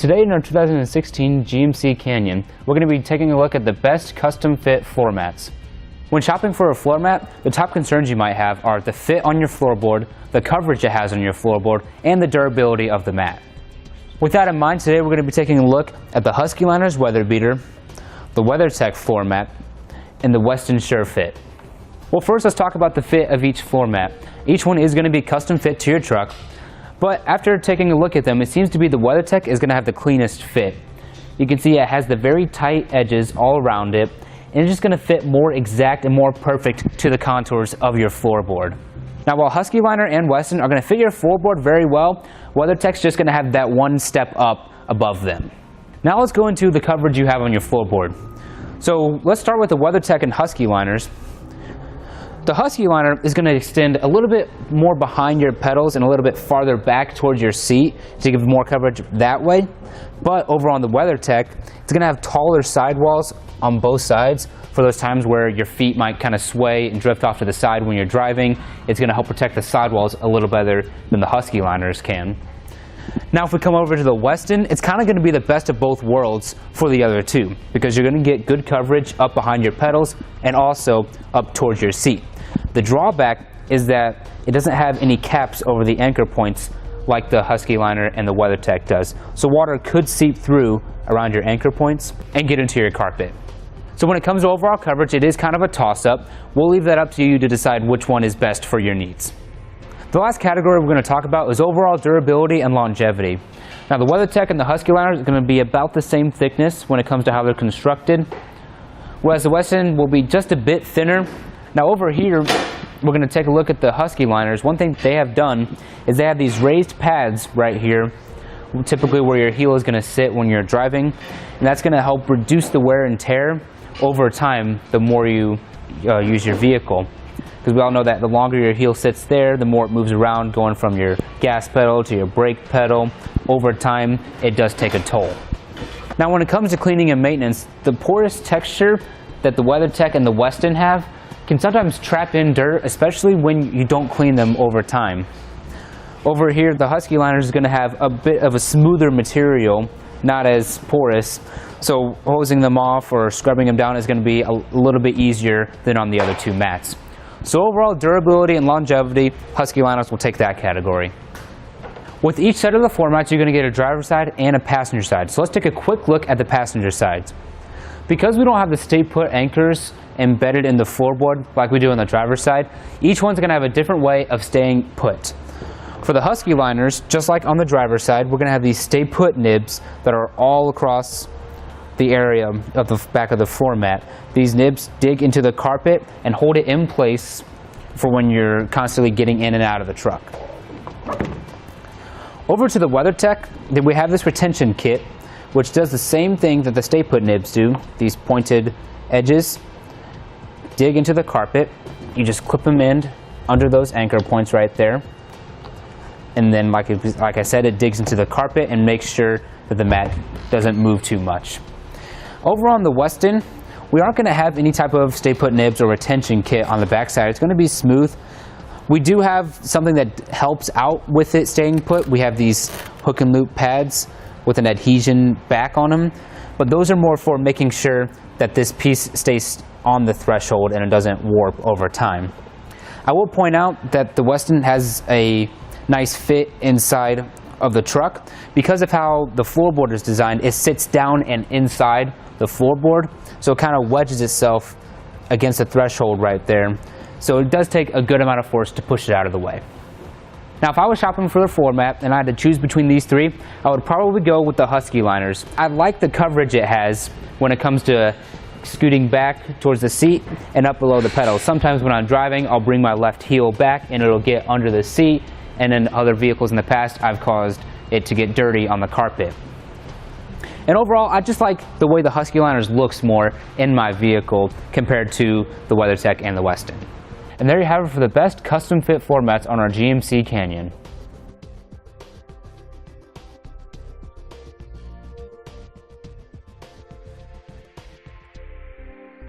Today in our 2016 GMC Canyon, we're going to be taking a look at the best custom fit floor mats. When shopping for a floor mat, the top concerns you might have are the fit on your floorboard, the coverage it has on your floorboard, and the durability of the mat. With that in mind, today we're going to be taking a look at the Husky Liners Weather Beater, the WeatherTech Floor Mat, and the Westin Sure-Fit. Well, first let's talk about the fit of each floor mat. Each one is going to be custom fit to your truck, but after taking a look at them, it seems to be the WeatherTech is going to have the cleanest fit. You can see it has the very tight edges all around it, and it's just going to fit more exact and more perfect to the contours of your floorboard. Now, while Husky Liner and Westin are going to fit your floorboard very well, WeatherTech's just going to have that one step up above them. Now let's go into the coverage you have on your floorboard. So let's start with the WeatherTech and Husky Liners. The Husky Liner is going to extend a little bit more behind your pedals and a little bit farther back towards your seat to give more coverage that way. But over on the WeatherTech, it's going to have taller sidewalls on both sides for those times where your feet might kind of sway and drift off to the side when you're driving. It's going to help protect the sidewalls a little better than the Husky Liners can. Now if we come over to the Westin, it's kind of going to be the best of both worlds for the other two, because you're going to get good coverage up behind your pedals and also up towards your seat. The drawback is that it doesn't have any caps over the anchor points like the Husky Liner and the WeatherTech does. So water could seep through around your anchor points and get into your carpet. So when it comes to overall coverage, it is kind of a toss-up. We'll leave that up to you to decide which one is best for your needs. The last category we're going to talk about is overall durability and longevity. Now the WeatherTech and the Husky Liners are going to be about the same thickness when it comes to how they're constructed, whereas the Westin will be just a bit thinner. Now over here, we're going to take a look at the Husky Liners. One thing they have done is they have these raised pads right here, typically where your heel is going to sit when you're driving, and that's going to help reduce the wear and tear over time the more you use your vehicle. Because we all know that the longer your heel sits there, the more it moves around, going from your gas pedal to your brake pedal. Over time, it does take a toll. Now when it comes to cleaning and maintenance, the porous texture that the WeatherTech and the Westin have can sometimes trap in dirt, especially when you don't clean them over time. Over here, the Husky Liners is going to have a bit of a smoother material, not as porous, so hosing them off or scrubbing them down is going to be a little bit easier than on the other two mats. So overall durability and longevity, Husky Liners will take that category. With each set of the floor mats, you're going to get a driver's side and a passenger side. So let's take a quick look at the passenger sides. Because we don't have the stay put anchors embedded in the floorboard like we do on the driver's side, each one's going to have a different way of staying put. For the Husky Liners, just like on the driver's side, we're going to have these stay put nibs that are all across the area of the back of the floor mat. These nibs dig into the carpet and hold it in place for when you're constantly getting in and out of the truck. Over to the WeatherTech, then we have this retention kit, which does the same thing that the stay put nibs do. These pointed edges dig into the carpet. You just clip them in under those anchor points right there. And then, like I said, it digs into the carpet and makes sure that the mat doesn't move too much. Over on the Westin, we aren't going to have any type of stay put nibs or retention kit on the backside. It's going to be smooth. We do have something that helps out with it staying put. We have these hook and loop pads with an adhesion back on them, but those are more for making sure that this piece stays on the threshold and it doesn't warp over time. I will point out that the Westin has a nice fit inside of the truck. Because of how the floorboard is designed, it sits down and inside the floorboard, so it kind of wedges itself against the threshold right there. So it does take a good amount of force to push it out of the way. Now if I was shopping for the floor mat and I had to choose between these three, I would probably go with the Husky Liners. I like the coverage it has when it comes to scooting back towards the seat and up below the pedals. Sometimes when I'm driving, I'll bring my left heel back and it'll get under the seat, and in other vehicles in the past, I've caused it to get dirty on the carpet. And overall, I just like the way the Husky Liners looks more in my vehicle compared to the WeatherTech and the Westin. And there you have it for the best custom fit floor mats on our GMC Canyon.